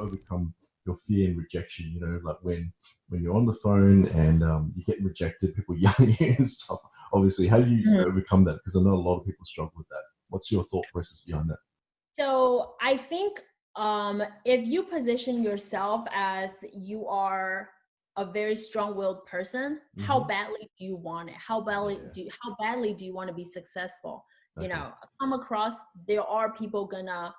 overcome your fear and rejection? Like when you're on the phone and you get rejected, people yelling at you and stuff. Obviously, how do you overcome that? Because I know a lot of people struggle with that. What's your thought process behind that? So I think if you position yourself as you are a very strong-willed person, how Mm-hmm. badly do you want it? Yeah. How badly do you want to be successful? Okay. Come across, there are people gonna,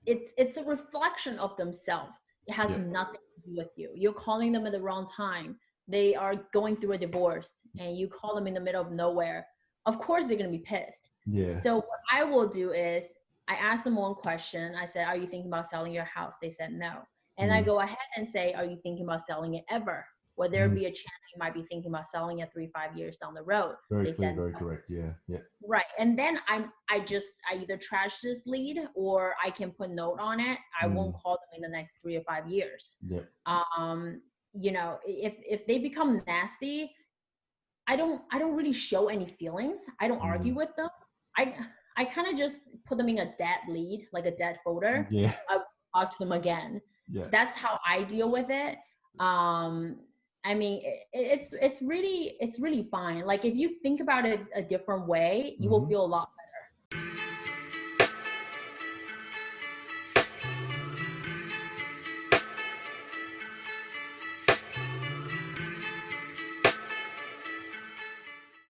it's a reflection of themselves. It has Yeah. nothing to do with you. You're calling them at the wrong time. They are going through a divorce and you call them in the middle of nowhere. Of course they're gonna be pissed. Yeah. So what I will do is I asked them one question. I said, "Are you thinking about selling your house?" They said no. And I Mm. go ahead and say, "Are you thinking about selling it ever? Would there Mm. be a chance you might be thinking about selling it 3, 5 years down the road?" Very They clear, said very no. correct. Yeah. Yeah. Right. And then I either trash this lead or I can put note on it. I won't Mm. call them in the next 3 or 5 years. Yeah. Um, if they become nasty, I don't really show any feelings. I don't argue Mm. with them. I I kind of just put them in a dead lead, like a dead folder. Yeah. I won't talk to them again. Yeah. That's how I deal with it. Um, I mean, it's really fine. Like if you think about it a different way, you will Mm-hmm. feel a lot